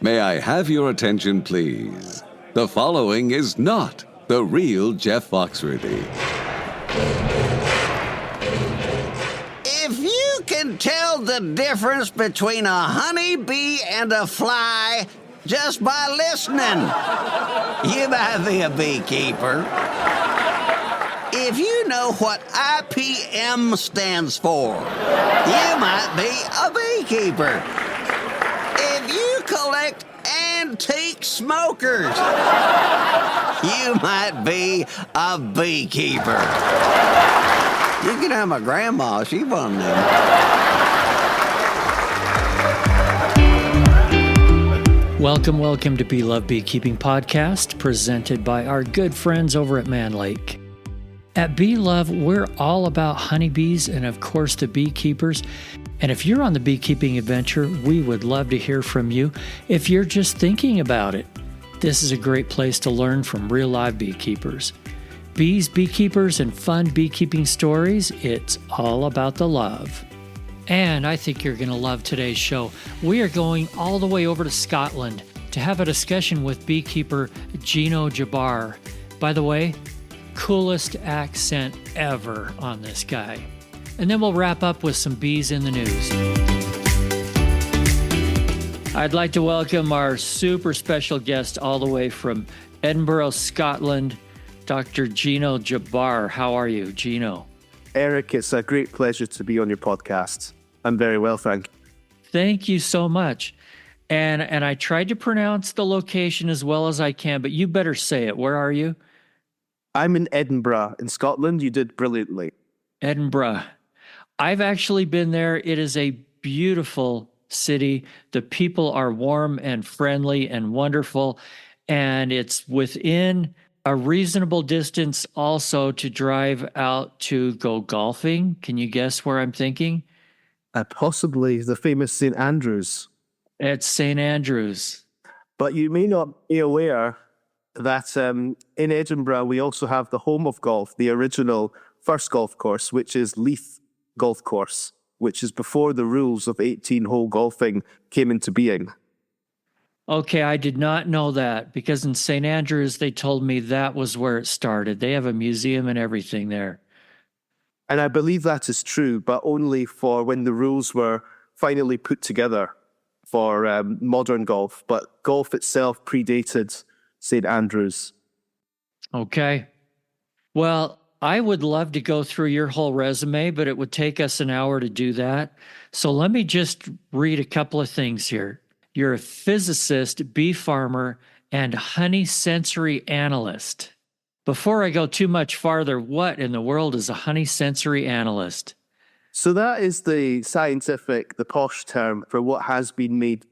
May I have your attention, please? The following is not the real Jeff Foxworthy. If you can tell the difference between a honeybee and a fly just by listening, you might be a beekeeper. If you know what IPM stands for, you might be a beekeeper. If you collect antique smokers, you might be a beekeeper. You can have my grandma, she one of them. Welcome to Bee Love Beekeeping Podcast, presented by our good friends over at Mann Lake. At Bee Love, we're all about honeybees and, of course, the beekeepers. And if you're on the beekeeping adventure, we would love to hear from you if you're just thinking about it. This is a great place to learn from real live beekeepers. Bees, beekeepers, and fun beekeeping stories, it's all about the love. And I think you're going to love today's show. We are going all the way over to Scotland to have a discussion with beekeeper Gino Jabbar. By the way, coolest accent ever on this guy. And then we'll wrap up with some bees in the news. I'd like to welcome our super special guest all the way from Edinburgh, Scotland, Dr. Gino Jabbar. How are you, Gino? Eric, it's a great pleasure to be on your podcast. I'm very well, thank you. Thank you so much. And I tried to pronounce the location as well as I can, but you better say it. Where are you? I'm in Edinburgh, in Scotland. You did brilliantly. Edinburgh. I've actually been there. It is a beautiful city. The people are warm and friendly and wonderful. And it's within a reasonable distance also to drive out to go golfing. Can you guess where I'm thinking? Possibly the famous St. Andrews. It's St. Andrews. But you may not be aware that in Edinburgh, we also have the home of golf, the original first golf course, which is Leith Golf Course, which is before the rules of 18-hole golfing came into being. Okay, I did not know that because in St. Andrews, they told me that was where it started. They have a museum and everything there. And I believe that is true, but only for when the rules were finally put together for modern golf. But golf itself predated St. Andrews. Okay. Well, I would love to go through your whole resume, but it would take us an hour to do that. So let me just read a couple of things here. You're a physicist, bee farmer, and honey sensory analyst. Before I go too much farther, what in the world is a honey sensory analyst? So that is the scientific, the posh term for what has been made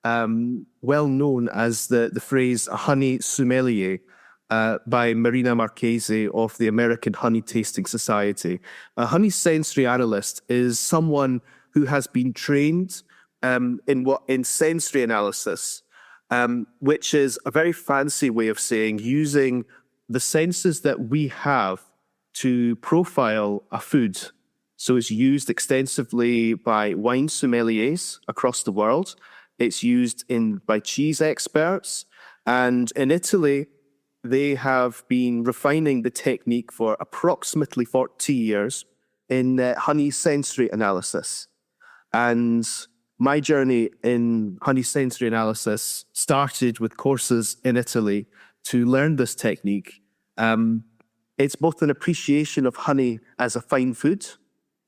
well known as the phrase a honey sommelier by Marina Marchese of the American Honey Tasting Society. A honey sensory analyst is someone who has been trained in sensory analysis, which is a very fancy way of saying using the senses that we have to profile a food. So it's used extensively by wine sommeliers across the world. It's used by cheese experts. And in Italy, they have been refining the technique for approximately 40 years in honey sensory analysis. And my journey in honey sensory analysis started with courses in Italy to learn this technique. It's both an appreciation of honey as a fine food,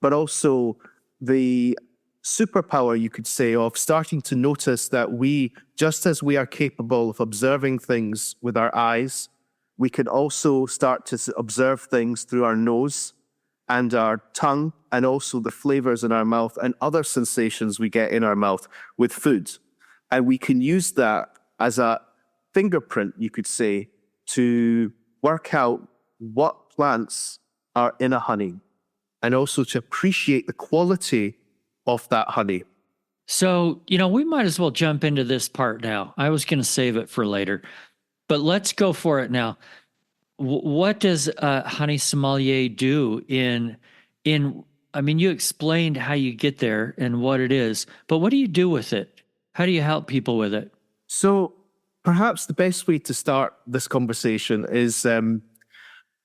but also the superpower, you could say, of starting to notice that we, just as we are capable of observing things with our eyes, we can also start to observe things through our nose and our tongue, and also the flavors in our mouth and other sensations we get in our mouth with food. And we can use that as a fingerprint, you could say, to work out what plants are in a honey, and also to appreciate the quality of that honey. So, we might as well jump into this part now. I was going to save it for later, but let's go for it now. What does a honey sommelier do you explained how you get there and what it is, but what do you do with it? How do you help people with it? So perhaps the best way to start this conversation is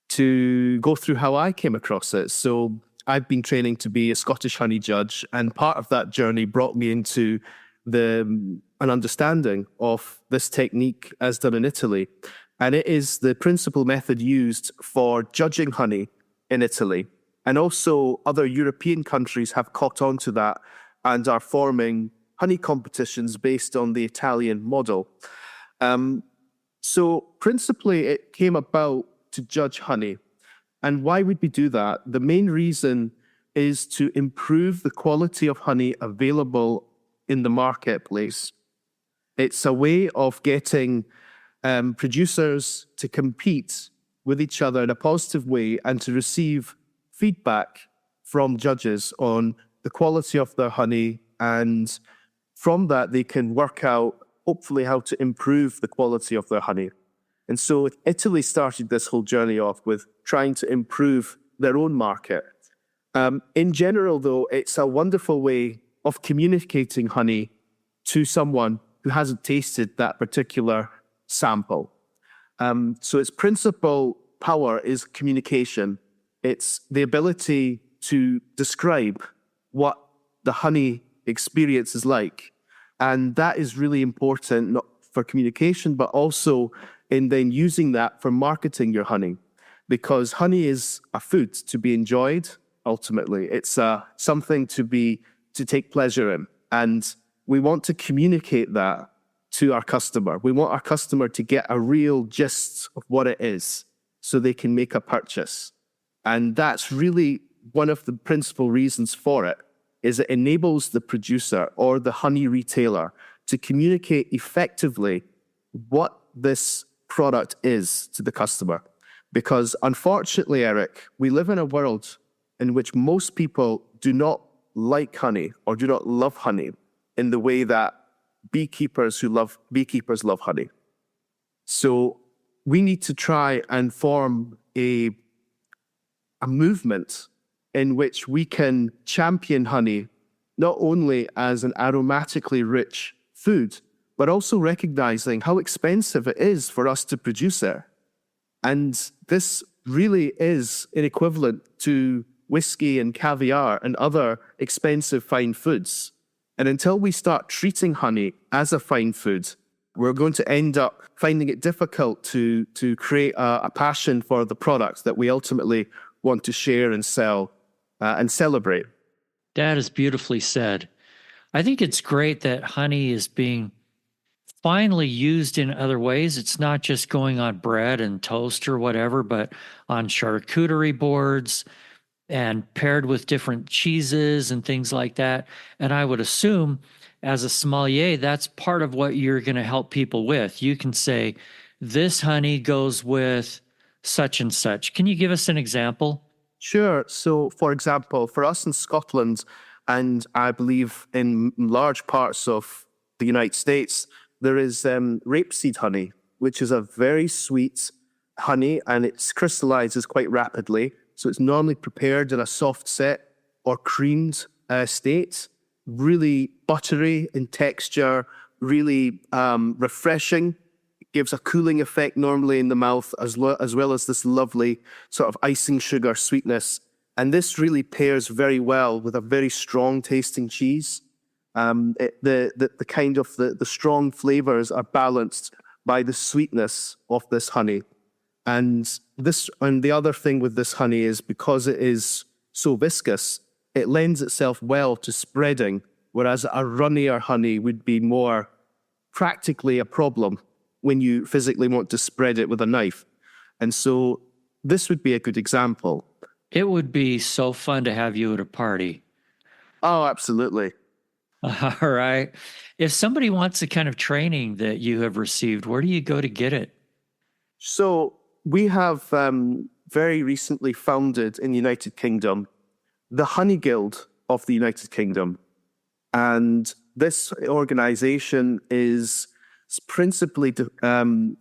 to go through how I came across it. So I've been training to be a Scottish honey judge, and part of that journey brought me into an understanding of this technique as done in Italy. And it is the principal method used for judging honey in Italy. And also other European countries have caught on to that and are forming honey competitions based on the Italian model. So principally, it came about to judge honey. And why would we do that? The main reason is to improve the quality of honey available in the marketplace. It's a way of getting producers to compete with each other in a positive way and to receive feedback from judges on the quality of their honey. And from that, they can work out, hopefully, how to improve the quality of their honey. And so Italy started this whole journey off with trying to improve their own market. In general, though, it's a wonderful way of communicating honey to someone who hasn't tasted that particular sample. So its principal power is communication. It's the ability to describe what the honey experience is like. And that is really important, not for communication, but also in then using that for marketing your honey. Because honey is a food to be enjoyed, ultimately. It's something to take pleasure in. And we want to communicate that to our customer. We want our customer to get a real gist of what it is so they can make a purchase. And that's really one of the principal reasons for it, is it enables the producer or the honey retailer to communicate effectively what this product is to the customer. Because unfortunately, Eric, we live in a world in which most people do not like honey or do not love honey in the way that beekeepers love honey. So we need to try and form a movement in which we can champion honey not only as an aromatically rich food, but also recognizing how expensive it is for us to produce it. And this really is an equivalent to whiskey and caviar and other expensive fine foods. And until we start treating honey as a fine food, we're going to end up finding it difficult to create a passion for the products that we ultimately want to share and sell and celebrate. That is beautifully said. I think it's great that honey is being finally used in other ways. It's not just going on bread and toast or whatever, but on charcuterie boards and paired with different cheeses and things like that. And I would assume as a sommelier, that's part of what you're going to help people with. You can say, this honey goes with such and such. Can you give us an example? Sure. So, for example, for us in Scotland, and I believe in large parts of the United States, there is rapeseed honey, which is a very sweet honey, and it crystallizes quite rapidly. So it's normally prepared in a soft set or creamed state, really buttery in texture, really refreshing. It gives a cooling effect normally in the mouth, as well as this lovely sort of icing sugar sweetness. And this really pairs very well with a very strong tasting cheese. The kind of the strong flavors are balanced by the sweetness of this honey. And the other thing with this honey is because it is so viscous, it lends itself well to spreading, whereas a runnier honey would be more practically a problem when you physically want to spread it with a knife. And so this would be a good example. It would be so fun to have you at a party. Oh, absolutely. All right. If somebody wants the kind of training that you have received, where do you go to get it? So we have very recently founded in the United Kingdom the Honey Guild of the United Kingdom. And this organization is principally,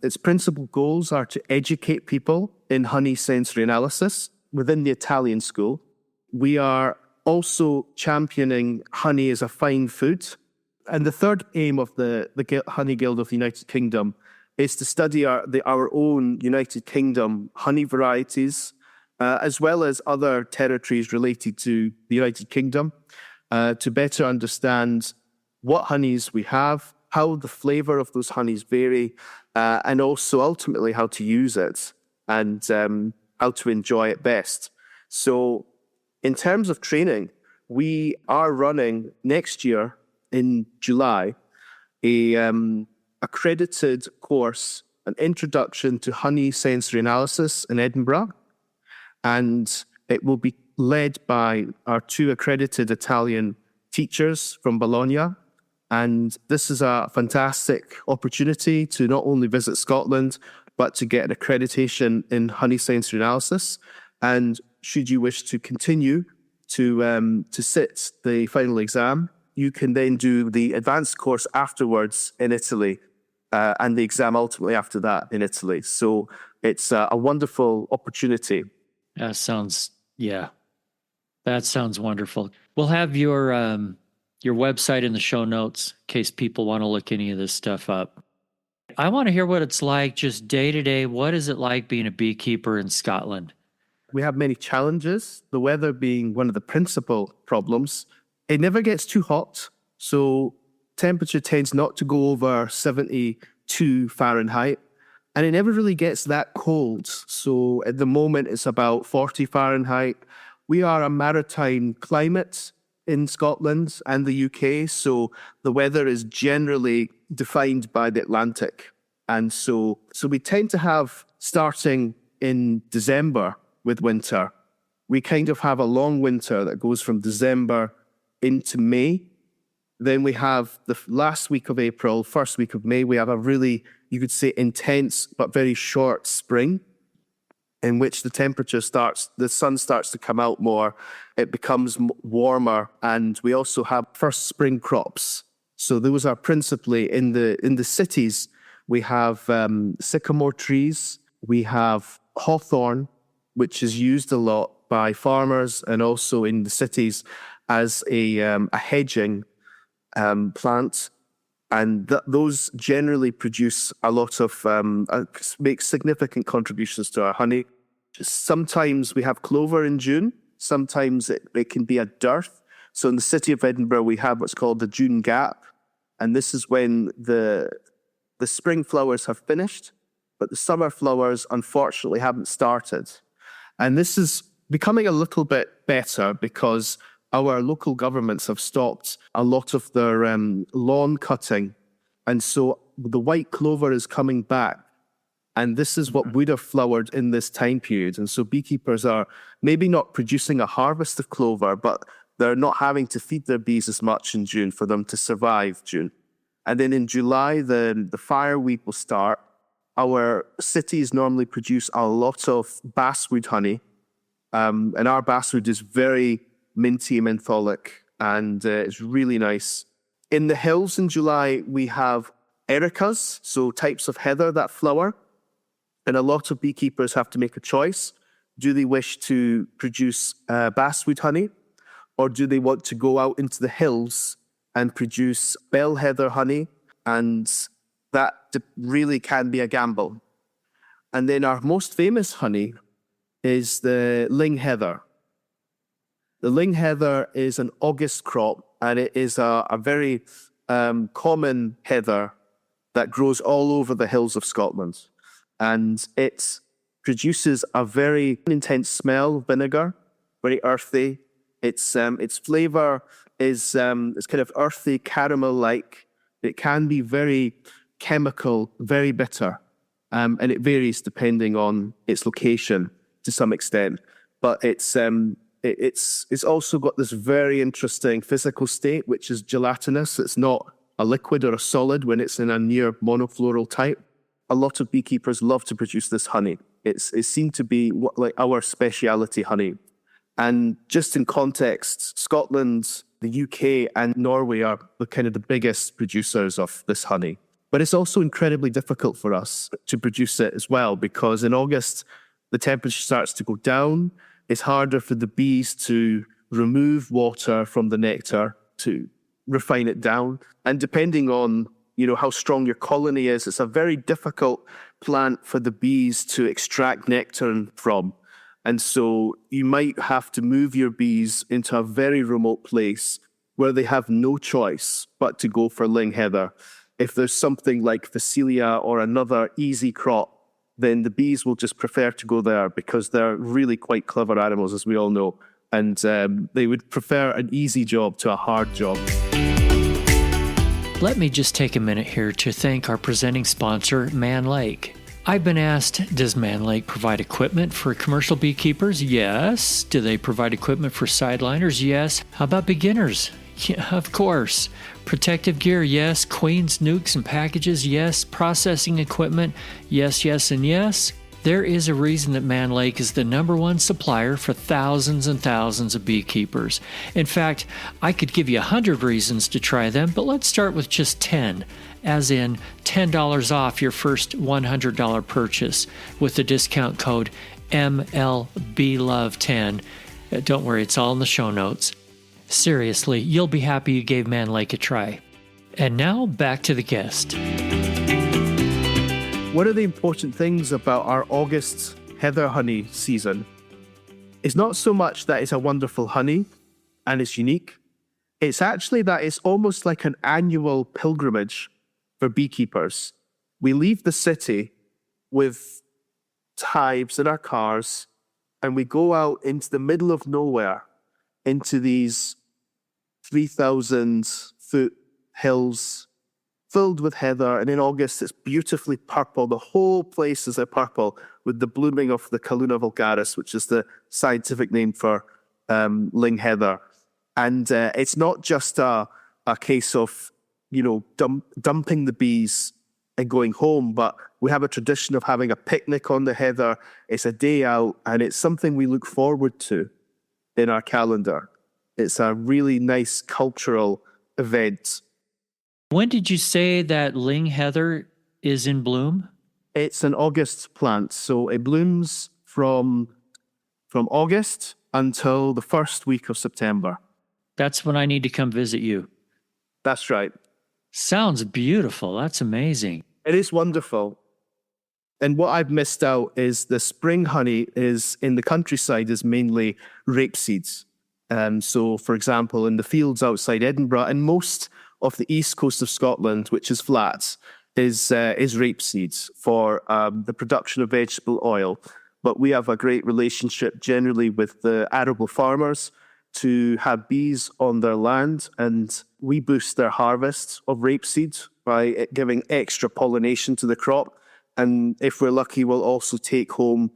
its principal goals are to educate people in honey sensory analysis within the Italian school. We are also championing honey as a fine food. And the third aim of the Honey Guild of the United Kingdom is to study our own United Kingdom honey varieties, as well as other territories related to the United Kingdom, to better understand what honeys we have, how the flavor of those honeys vary, and also ultimately how to use it and how to enjoy it best. So in terms of training, we are running next year in July a accredited course, an introduction to honey sensory analysis in Edinburgh. And it will be led by our two accredited Italian teachers from Bologna. And this is a fantastic opportunity to not only visit Scotland, but to get an accreditation in honey sensory analysis. And should you wish to continue to sit the final exam, you can then do the advanced course afterwards in Italy, and the exam ultimately after that in Italy. So it's a wonderful opportunity. That sounds wonderful. We'll have your website in the show notes in case people want to look any of this stuff up. I want to hear what it's like just day to day. What is it like being a beekeeper in Scotland? We have many challenges, the weather being one of the principal problems. It never gets too hot, so temperature tends not to go over 72 Fahrenheit, and it never really gets that cold. So at the moment, it's about 40 Fahrenheit. We are a maritime climate in Scotland and the UK, so the weather is generally defined by the Atlantic. And so we tend to have, starting in December with winter, we kind of have a long winter that goes from December into May. Then we have the last week of April, first week of May, we have a really, you could say, intense but very short spring, in which the temperature the sun starts to come out more, it becomes warmer, and we also have first spring crops. So those are principally in the cities. We have sycamore trees, we have hawthorn, which is used a lot by farmers and also in the cities as a hedging plant. And those generally produce a lot of, make significant contributions to our honey. Sometimes we have clover in June. Sometimes it can be a dearth. So in the city of Edinburgh, we have what's called the June gap. And this is when the spring flowers have finished, but the summer flowers, unfortunately, haven't started. And this is becoming a little bit better because our local governments have stopped a lot of their lawn cutting. And so the white clover is coming back. And this is what would have flowered in this time period. And so beekeepers are maybe not producing a harvest of clover, but they're not having to feed their bees as much in June for them to survive June. And then in July, the fire week will start. Our cities normally produce a lot of basswood honey. And our basswood is very minty, mentholic, and it's really nice. In the hills in July, we have ericas, so types of heather that flower. And a lot of beekeepers have to make a choice. Do they wish to produce basswood honey, or do they want to go out into the hills and produce bell heather honey? And that really can be a gamble. And then our most famous honey is the ling heather. The ling heather is an August crop, and it is a very common heather that grows all over the hills of Scotland. And it produces a very intense smell of vinegar, very earthy. Its flavor is kind of earthy, caramel-like. It can be very chemical, very bitter, and it varies depending on its location to some extent. But it's also got this very interesting physical state, which is gelatinous. It's not a liquid or a solid when it's in a near monofloral type. A lot of beekeepers love to produce this honey. It's seen to be like our speciality honey. And just in context, Scotland, the UK, and Norway are the biggest producers of this honey. But it's also incredibly difficult for us to produce it as well, because in August, the temperature starts to go down. It's harder for the bees to remove water from the nectar, to refine it down. And depending on, how strong your colony is, it's a very difficult plant for the bees to extract nectar from. And so you might have to move your bees into a very remote place where they have no choice but to go for ling heather. If there's something like Phacelia or another easy crop, then the bees will just prefer to go there because they're really quite clever animals, as we all know. And they would prefer an easy job to a hard job. Let me just take a minute here to thank our presenting sponsor, Mann Lake. I've been asked, does Mann Lake provide equipment for commercial beekeepers? Yes. Do they provide equipment for sideliners? Yes. How about beginners? Yeah, of course. Protective gear? Yes. Queens, nukes, and packages? Yes. Processing equipment? Yes, yes, and yes. There is a reason that Mann Lake is the #1 supplier for thousands and thousands of beekeepers. In fact, I could give you 100 reasons to try them, but let's start with just 10, as in $10 off your first $100 purchase with the discount code MLBLOVE10. Don't worry, it's all in the show notes. Seriously, you'll be happy you gave Mann Lake a try. And now, back to the guest. One of the important things about our August heather honey season is not so much that it's a wonderful honey and it's unique. It's actually that it's almost like an annual pilgrimage for beekeepers. We leave the city with hives in our cars and we go out into the middle of nowhere, into these 3,000-foot hills filled with heather, and in August it's beautifully purple. The whole place is a purple with the blooming of the Calluna vulgaris, which is the scientific name for ling heather. And it's not just a case of, dumping the bees and going home, but we have a tradition of having a picnic on the heather. It's a day out, and it's something we look forward to in our calendar. It's a really nice cultural event. When did you say that ling heather is in bloom? It's an August plant, so it blooms from August until the first week of September. That's when I need to come visit you. That's right. Sounds beautiful. That's amazing. It is wonderful. And what I've missed out is the spring honey is in the countryside is mainly rapeseeds. So, for example, in the fields outside Edinburgh and most of the east coast of Scotland, which is flat, is rapeseeds for the production of vegetable oil. But we have a great relationship generally with the arable farmers to have bees on their land, and we boost their harvest of rapeseed by giving extra pollination to the crop. And if we're lucky, we'll also take home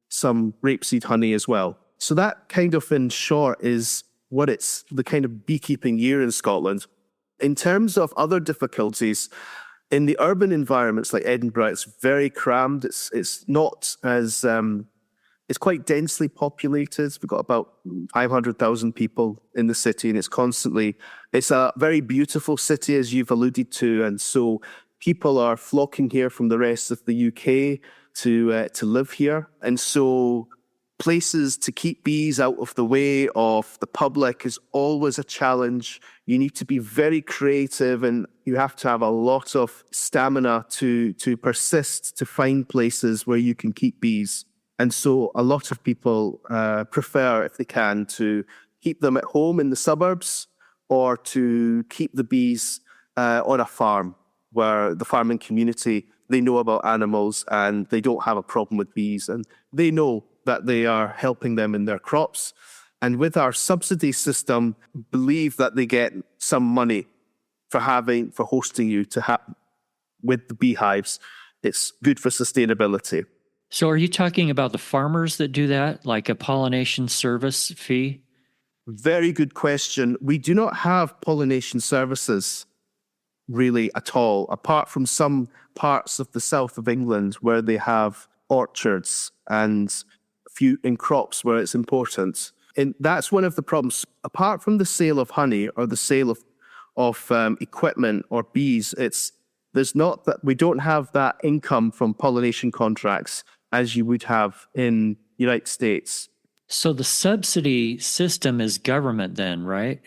some rapeseed honey as well. So that kind of, in short, is what it's the kind of beekeeping year in Scotland. In terms of other difficulties, in the urban environments like Edinburgh, it's very crammed. It's not as it's quite densely populated. We've got about 500,000 people in the city, and it's a very beautiful city, as you've alluded to, and so people are flocking here from the rest of the UK to live here, and so places to keep bees out of the way of the public is always a challenge. You need to be very creative, and you have to have a lot of stamina to persist to find places where you can keep bees. And so a lot of people prefer, if they can, to keep them at home in the suburbs or to keep the bees on a farm where the farming community, they know about animals and they don't have a problem with bees, and they know that they are helping them in their crops. And with our subsidy system, believe that they get some money for hosting you with the beehives. It's good for sustainability. So are you talking about the farmers that do that, like a pollination service fee? Very good question. We do not have pollination services really at all, apart from some parts of the south of England where they have orchards and a few in crops where it's important. And that's one of the problems. Apart from the sale of honey or the sale of equipment or bees, we don't have that income from pollination contracts as you would have in United States. So the subsidy system is government then, right?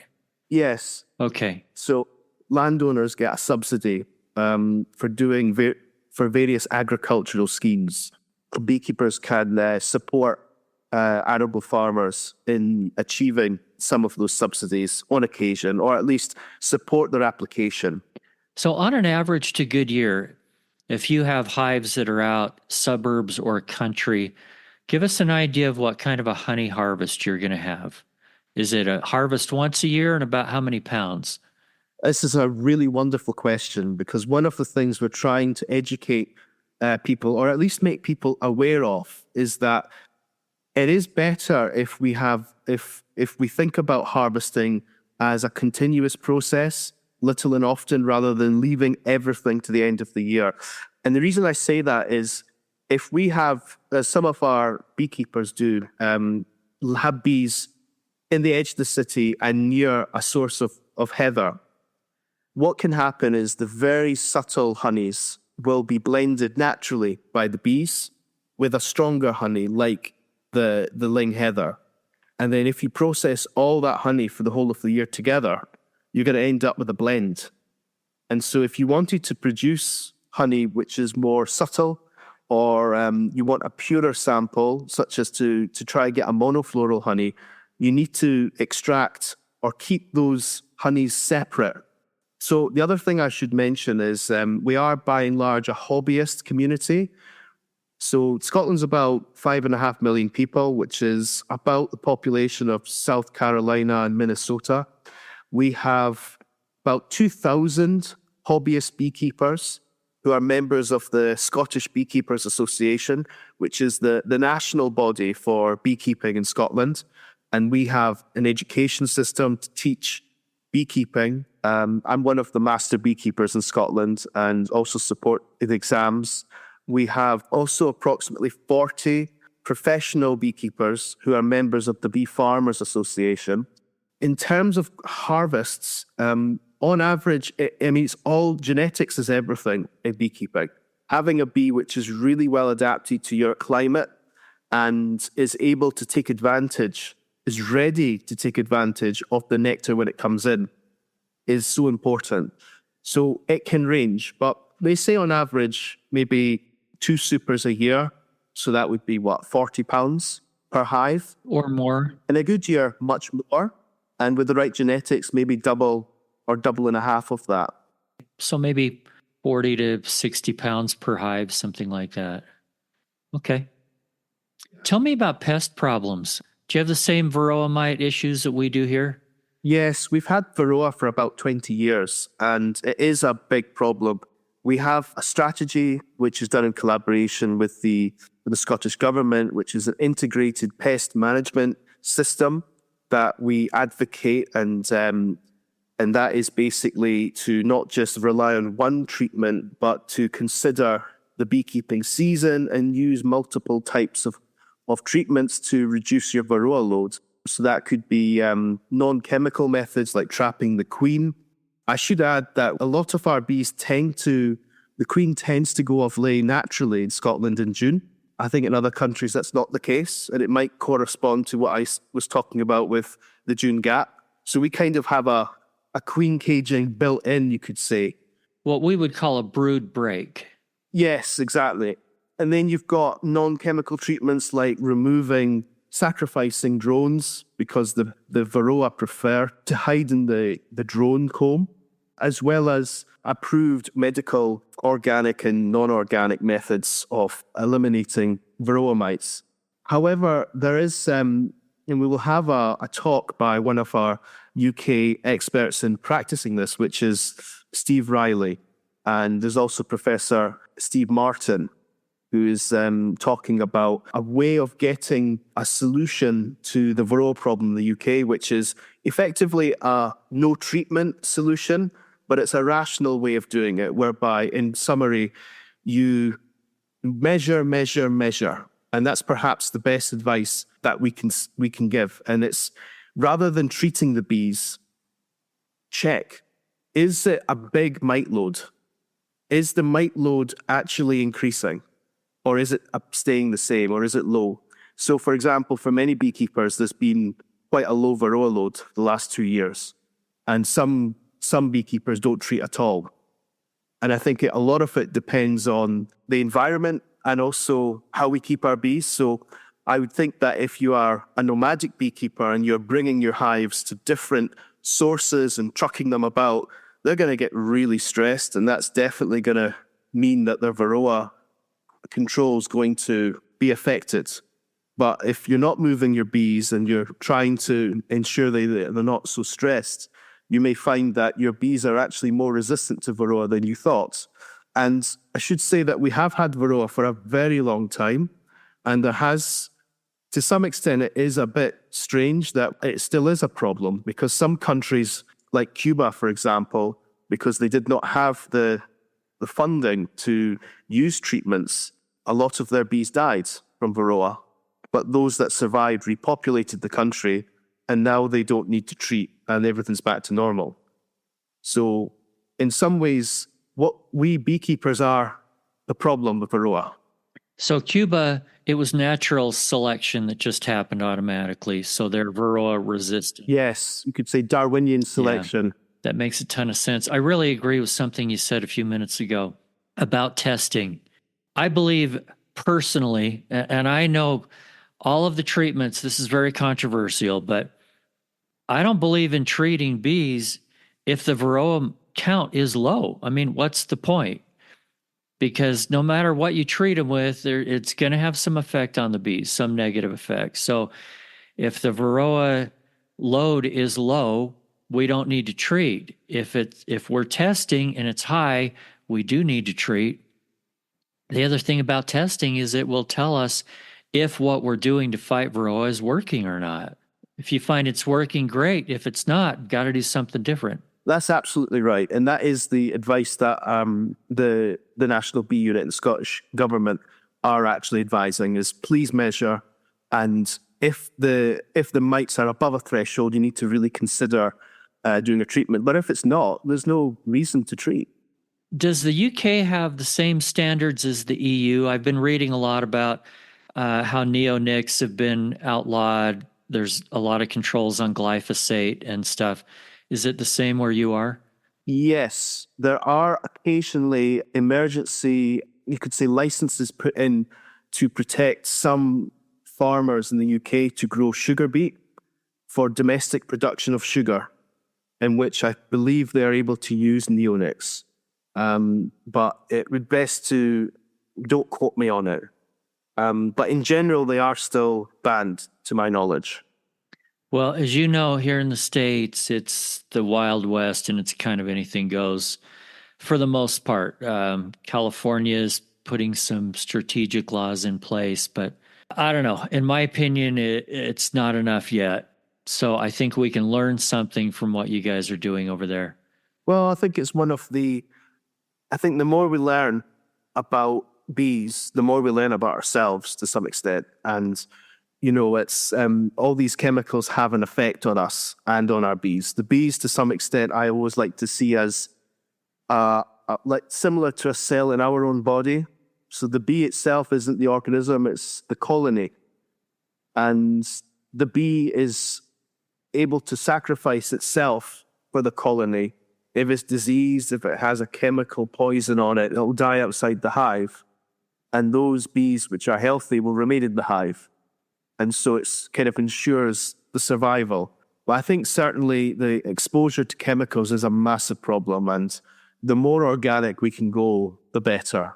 Yes. Okay. So landowners get a subsidy for doing for various agricultural schemes. Beekeepers can support arable farmers in achieving some of those subsidies on occasion, or at least support their application. So on an average to good year, if you have hives that are out suburbs or country, give us an idea of what kind of a honey harvest you're going to have. Is it a harvest once a year, and about how many pounds? This is a really wonderful question, because one of the things we're trying to educate people, or at least make people aware of, is that it is better if we think about harvesting as a continuous process, little and often, rather than leaving everything to the end of the year. And the reason I say that is, if we have, as some of our beekeepers do, have bees in the edge of the city and near a source of heather, what can happen is the very subtle honeys will be blended naturally by the bees with a stronger honey like the ling heather. And then if you process all that honey for the whole of the year together, you're going to end up with a blend. And so if you wanted to produce honey which is more subtle, or you want a purer sample, such as to try and get a monofloral honey, you need to extract or keep those honeys separate. So the other thing I should mention is we are by and large a hobbyist community. So Scotland's about 5.5 million people, which is about the population of South Carolina and Minnesota. We have about 2,000 hobbyist beekeepers who are members of the Scottish Beekeepers Association, which is the national body for beekeeping in Scotland. And we have an education system to teach beekeeping. I'm one of the master beekeepers in Scotland and also support the exams. We have also approximately 40 professional beekeepers who are members of the Bee Farmers Association. In terms of harvests, on average, it's all genetics is everything in beekeeping. Having a bee which is really well adapted to your climate and is able to take advantage, is ready to take advantage of the nectar when it comes in, is so important. So it can range, but they say on average, maybe 2 supers a year. So that would be £40 per hive. Or more. In a good year, much more. And with the right genetics, maybe double or double and a half of that. So maybe 40 to 60 pounds per hive, something like that. Okay. Tell me about pest problems. Do you have the same varroa mite issues that we do here? Yes, we've had varroa for about 20 years, and it is a big problem. We have a strategy which is done in collaboration with the Scottish Government, which is an integrated pest management system that we advocate, and that is basically to not just rely on one treatment, but to consider the beekeeping season and use multiple types of treatments to reduce your varroa load. So that could be non-chemical methods like trapping the queen. I should add that a lot of our bees the queen tends to go off lay naturally in Scotland in June. I think in other countries that's not the case, and it might correspond to what I was talking about with the June gap. So we kind of have a queen caging built in, you could say. What we would call a brood break. Yes, exactly. And then you've got non-chemical treatments like sacrificing drones, because the varroa prefer to hide in the drone comb, as well as approved medical, organic and non-organic methods of eliminating varroa mites. However, there is, and we will have a talk by one of our UK experts in practicing this, which is Steve Riley. And there's also Professor Steve Martin, who is talking about a way of getting a solution to the varroa problem in the UK, which is effectively a no-treatment solution, but it's a rational way of doing it, whereby, in summary, you measure. And that's perhaps the best advice that we can give. And it's, rather than treating the bees, check, is it a big mite load? Is the mite load actually increasing? Or is it staying the same, or is it low? So, for example, for many beekeepers, there's been quite a low varroa load the last 2 years. and some beekeepers don't treat at all. And I think a lot of it depends on the environment and also how we keep our bees. So I would think that if you are a nomadic beekeeper and you're bringing your hives to different sources and trucking them about, they're going to get really stressed, and that's definitely going to mean that their varroa control is going to be affected. But if you're not moving your bees and you're trying to ensure they're not so stressed, you may find that your bees are actually more resistant to varroa than you thought. And I should say that we have had varroa for a very long time, and there has, to some extent, it is a bit strange that it still is a problem, because some countries, like Cuba, for example, because they did not have the funding to use treatments, a lot of their bees died from varroa. But those that survived repopulated the country, and now they don't need to treat, and everything's back to normal. So in some ways, what we beekeepers are the problem with varroa. So Cuba, it was natural selection that just happened automatically, so they're varroa resistant. Yes, you could say Darwinian selection. Yeah, that makes a ton of sense. I really agree with something you said a few minutes ago about testing. I believe personally, and I know all of the treatments, this is very controversial, but I don't believe in treating bees if the varroa count is low. I mean, what's the point? Because no matter what you treat them with, it's going to have some effect on the bees, some negative effect. So if the varroa load is low, we don't need to treat. If we're testing and it's high, we do need to treat. The other thing about testing is it will tell us if what we're doing to fight varroa is working or not. If you find it's working, great. If it's not, got to do something different. That's absolutely right. And that is the advice that the National Bee Unit and the Scottish Government are actually advising, is please measure. And if the mites are above a threshold, you need to really consider doing a treatment. But if it's not, there's no reason to treat. Does the UK have the same standards as the EU? I've been reading a lot about how neonics have been outlawed. There's a lot of controls on glyphosate and stuff. Is it the same where you are? Yes, there are occasionally emergency, you could say, licenses put in to protect some farmers in the UK to grow sugar beet for domestic production of sugar, in which I believe they are able to use neonics. But it would best to, don't quote me on it. But in general, they are still banned, to my knowledge. Well, as you know, here in the States, it's the Wild West and it's kind of anything goes for the most part. California is putting some strategic laws in place, but I don't know. In my opinion, it's not enough yet. So I think we can learn something from what you guys are doing over there. Well, I think it's I think the more we learn about bees, the more we learn about ourselves to some extent. And you know, it's all these chemicals have an effect on us and on our bees. The bees, to some extent, I always like to see as like similar to a cell in our own body. So the bee itself isn't the organism, it's the colony. And the bee is able to sacrifice itself for the colony. If it's diseased, if it has a chemical poison on it, it'll die outside the hive. And those bees which are healthy will remain in the hive. And so it's kind of ensures the survival. But I think certainly the exposure to chemicals is a massive problem, and the more organic we can go, the better.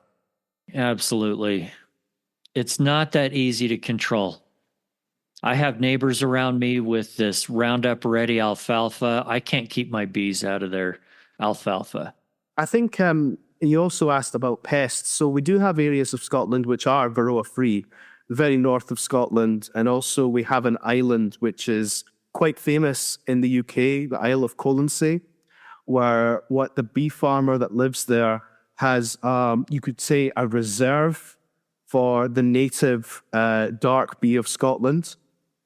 Absolutely. It's not that easy to control. I have neighbors around me with this Roundup Ready alfalfa. I can't keep my bees out of their alfalfa. I think you also asked about pests. So we do have areas of Scotland which are varroa-free, the very north of Scotland. And also we have an island which is quite famous in the UK, the Isle of Colonsay, where what the bee farmer that lives there has, you could say, a reserve for the native dark bee of Scotland,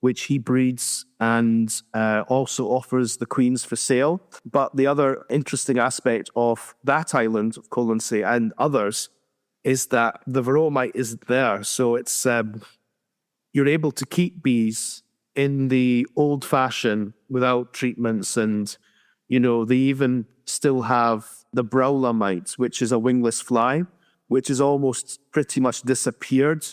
which he breeds and also offers the queens for sale. But the other interesting aspect of that island of Colonsay and others is that the varroa mite isn't there. So it's you're able to keep bees in the old fashion without treatments and They even still have the Browler mites, which is a wingless fly, which has almost pretty much disappeared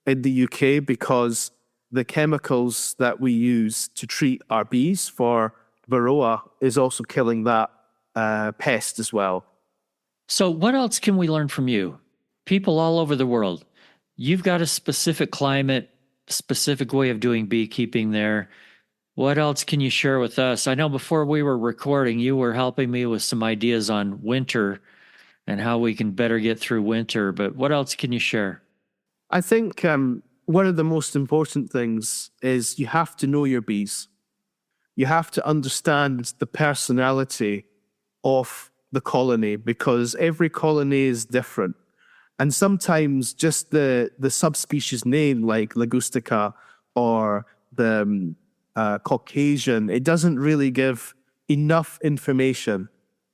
in the UK because the chemicals that we use to treat our bees for Varroa is also killing that pest as well. So what else can we learn from you? People all over the world. You've got a specific climate, specific way of doing beekeeping there. What else can you share with us? I know before we were recording, you were helping me with some ideas on winter and how we can better get through winter, but what else can you share? I think one of the most important things is you have to know your bees. You have to understand the personality of the colony because every colony is different. And sometimes just the subspecies name like Ligustica or the Caucasian, it doesn't really give enough information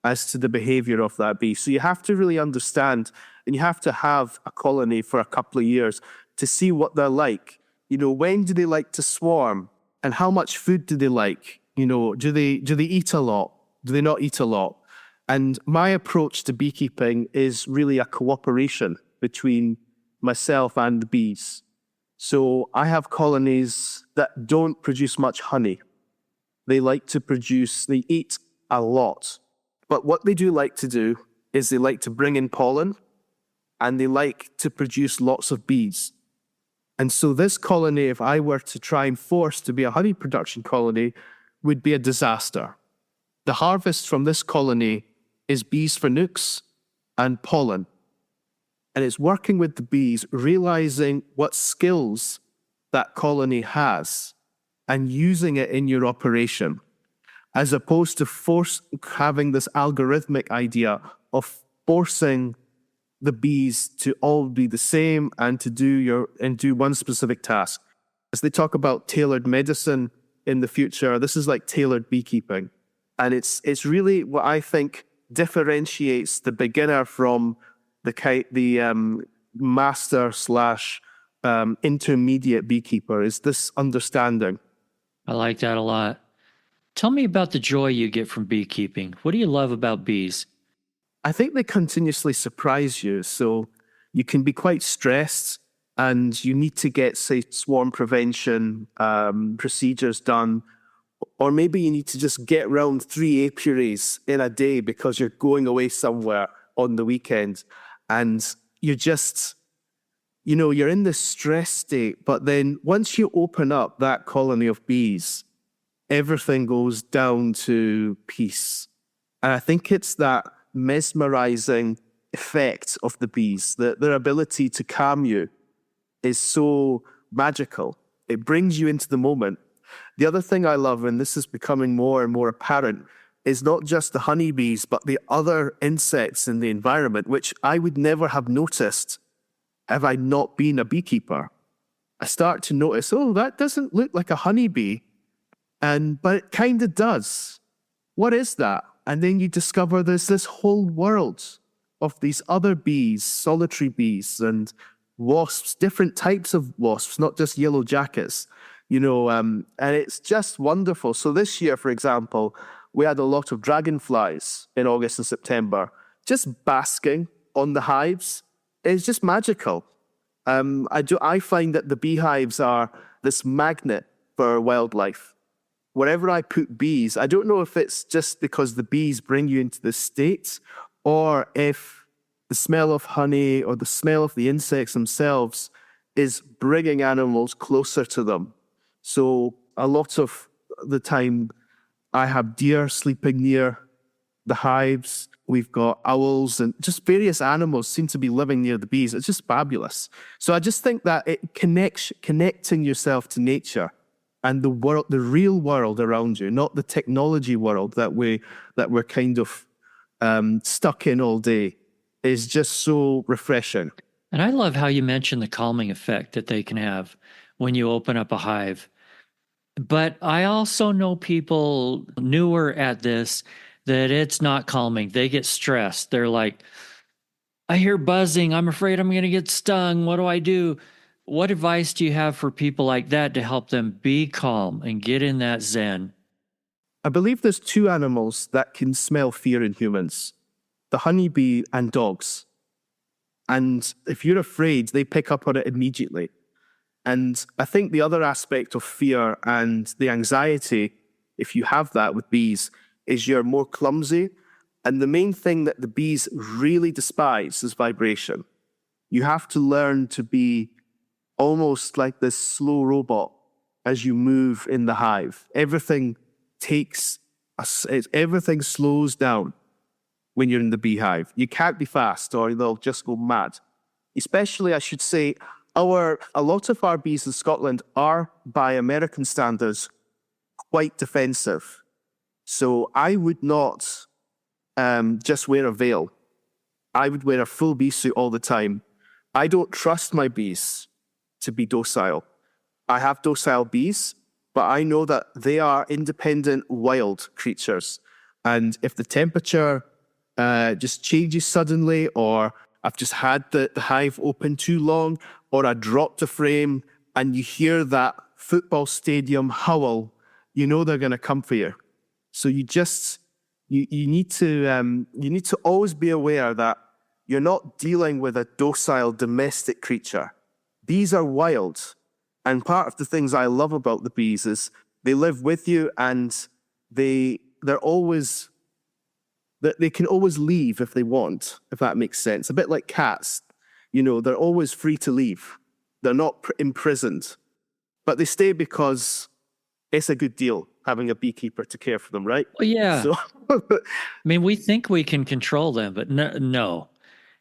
as to the behavior of that bee. So you have to really understand, and you have to have a colony for a couple of years to see what they're like. When do they like to swarm? And how much food do they like? Do they eat a lot? Do they not eat a lot? And my approach to beekeeping is really a cooperation between myself and the bees. So I have colonies that don't produce much honey. They eat a lot. But what they do like to do is they like to bring in pollen and they like to produce lots of bees. And so this colony, if I were to try and force to be a honey production colony, would be a disaster. The harvest from this colony is bees for nukes and pollen. And it's working with the bees, realizing what skills that colony has and using it in your operation, as opposed to having this algorithmic idea of forcing the bees to all be the same and to do one specific task. As they talk about tailored medicine in the future, this is like tailored beekeeping. And it's really what I think differentiates the beginner from the master / intermediate beekeeper is this understanding. I like that a lot. Tell me about the joy you get from beekeeping. What do you love about bees? I think they continuously surprise you. So you can be quite stressed and you need to get, say, swarm prevention procedures done. Or maybe you need to just get around 3 apiaries in a day because you're going away somewhere on the weekend. And you're just, you're in this stress state. But then once you open up that colony of bees, everything goes down to peace. And I think it's that mesmerizing effect of the bees, their ability to calm you is so magical. It brings you into the moment. The other thing I love, and this is becoming more and more apparent, is not just the honeybees, but the other insects in the environment, which I would never have noticed have I not been a beekeeper. I start to notice, that doesn't look like a honeybee, but it kind of does. What is that? And then you discover there's this whole world of these other bees, solitary bees and wasps, different types of wasps, not just yellow jackets, and it's just wonderful. So this year, for example, we had a lot of dragonflies in August and September, just basking on the hives. It's just magical. I find that the beehives are this magnet for wildlife. Wherever I put bees, I don't know if it's just because the bees bring you into the state or if the smell of honey or the smell of the insects themselves is bringing animals closer to them. So a lot of the time I have deer sleeping near the hives. We've got owls and just various animals seem to be living near the bees. It's just fabulous. So I just think that it connecting yourself to nature and the world, the real world around you, not the technology world that we're kind of stuck in all day, is just so refreshing. And I love how you mentioned the calming effect that they can have when you open up a hive. But I also know people newer at this that it's not calming. They get stressed. They're like, I hear buzzing. I'm afraid I'm going to get stung. What do I do? What advice do you have for people like that to help them be calm and get in that zen? I believe there's two animals that can smell fear in humans, the honeybee and dogs. And if you're afraid, they pick up on it immediately. And I think the other aspect of fear and the anxiety, if you have that with bees, is you're more clumsy. And the main thing that the bees really despise is vibration. You have to learn to be almost like this slow robot as you move in the hive. Everything slows down when you're in the beehive. You can't be fast or they'll just go mad. Especially, I should say, a lot of our bees in Scotland are, by American standards, quite defensive. So I would not just wear a veil. I would wear a full bee suit all the time. I don't trust my bees to be docile. I have docile bees, but I know that they are independent, wild creatures. And if the temperature just changes suddenly, or I've just had the hive open too long, or I dropped a frame and you hear that football stadium howl, you know they're going to come for you. So you need to always be aware that you're not dealing with a docile domestic creature. Bees are wild. And part of the things I love about the bees is they live with you and they can always leave if they want, if that makes sense. A bit like cats. They're always free to leave. They're not imprisoned. But they stay because it's a good deal having a beekeeper to care for them, right? Well, yeah. So I mean, we think we can control them, but no.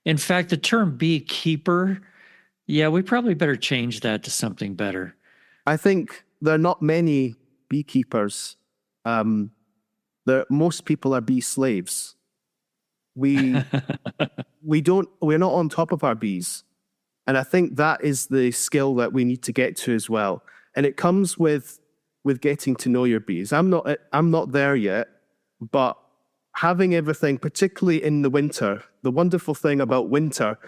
In fact, the term beekeeper, yeah, we probably better change that to something better. I think there are not many beekeepers. Most people are bee slaves. We're not on top of our bees. And I think that is the skill that we need to get to as well. And it comes with getting to know your bees. I'm not there yet, but having everything, particularly in the winter, the wonderful thing about winter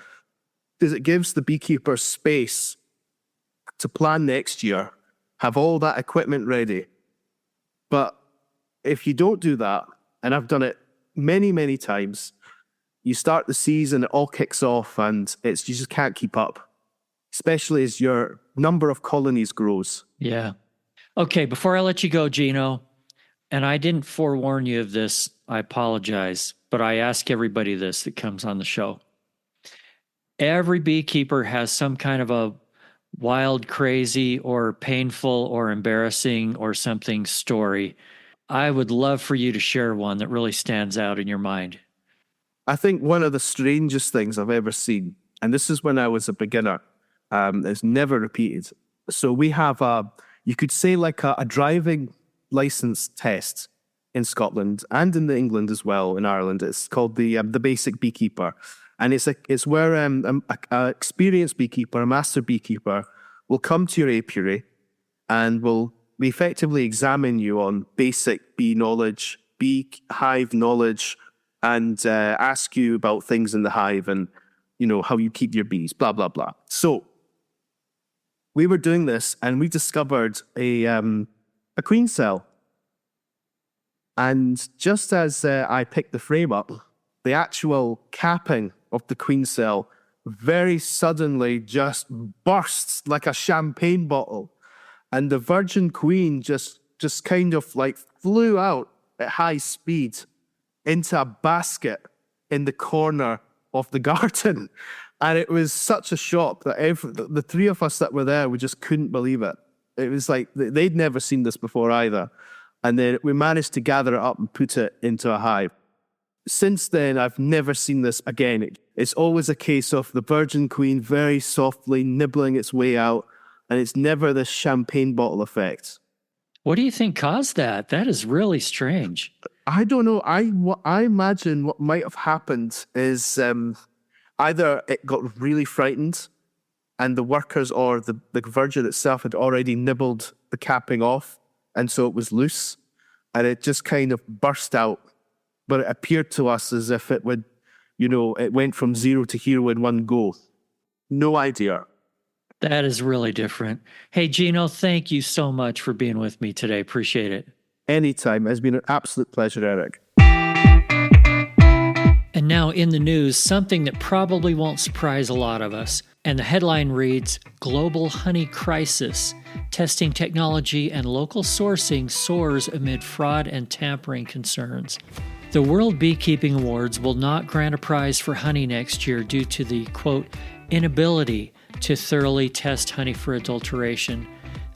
is it gives the beekeeper space to plan next year, have all that equipment ready. But if you don't do that, and I've done it many, many times, you start the season, it all kicks off, and you just can't keep up, especially as your number of colonies grows. Yeah. Okay, before I let you go, Gino, and I didn't forewarn you of this, I apologize, but I ask everybody this that comes on the show. Every beekeeper has some kind of a wild, crazy, or painful, or embarrassing, or something story. I would love for you to share one that really stands out in your mind. I think one of the strangest things I've ever seen, and this is when I was a beginner, it's never repeated. So we have you could say like a driving license test in Scotland and in England as well, in Ireland. It's called the Basic Beekeeper. And it's where an experienced beekeeper, a master beekeeper, will come to your apiary and will effectively examine you on basic bee knowledge, bee hive knowledge, and ask you about things in the hive and, how you keep your bees, blah, blah, blah. So we were doing this and we discovered a queen cell. And just as I picked the frame up, the actual capping of the queen cell very suddenly just bursts like a champagne bottle. And the virgin queen just kind of like flew out at high speed into a basket in the corner of the garden. And it was such a shock that the three of us that were there, we just couldn't believe it. It was like they'd never seen this before either. And then we managed to gather it up and put it into a hive. Since then, I've never seen this again. It's always a case of the virgin queen very softly nibbling its way out, and it's never this champagne bottle effect. What do you think caused that? That is really strange. I don't know. I imagine what might have happened is either it got really frightened and the workers or the virgin itself had already nibbled the capping off, and so it was loose, and it just kind of burst out. But it appeared to us as if it would, it went from 0 to hero in one go. No idea. That is really different. Hey, Gino, thank you so much for being with me today. Appreciate it. anytime. It's been an absolute pleasure, Eric. And now in the news, something that probably won't surprise a lot of us. And the headline reads, Global Honey Crisis. Testing technology and local sourcing soars amid fraud and tampering concerns. The World Beekeeping Awards will not grant a prize for honey next year due to the, quote, inability to thoroughly test honey for adulteration.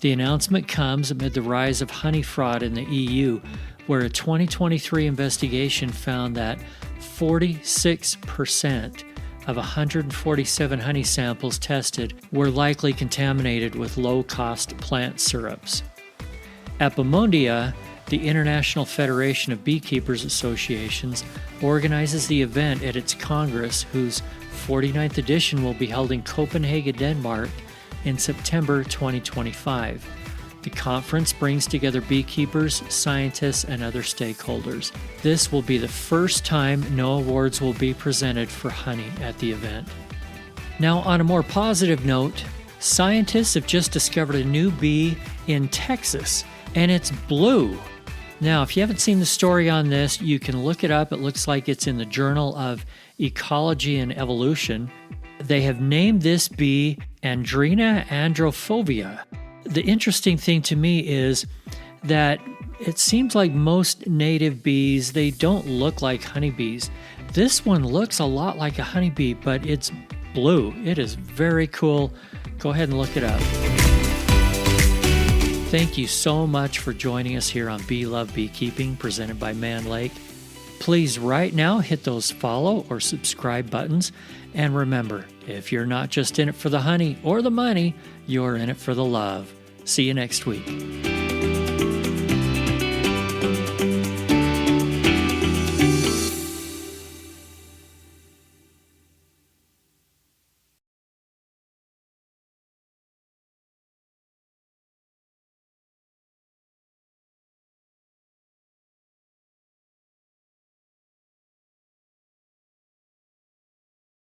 The announcement comes amid the rise of honey fraud in the EU, where a 2023 investigation found that 46% of 147 honey samples tested were likely contaminated with low-cost plant syrups. Apimondia, the International Federation of Beekeepers Associations, organizes the event at its Congress, whose 49th edition will be held in Copenhagen, Denmark, in September 2025. The conference brings together beekeepers, scientists, and other stakeholders. This will be the first time no awards will be presented for honey at the event. Now, on a more positive note, scientists have just discovered a new bee in Texas, and it's blue. Now, if you haven't seen the story on this, you can look it up. It looks like it's in the Journal of Ecology and Evolution. They have named this bee Andrena androphobia. The interesting thing to me is that it seems like most native bees, they don't look like honeybees. This one looks a lot like a honeybee, but it's blue. It is very cool. Go ahead and look it up. Thank you so much for joining us here on Bee Love Beekeeping, presented by Mann Lake. Please right now hit those follow or subscribe buttons. And remember, if you're not just in it for the honey or the money, you're in it for the love. See you next week.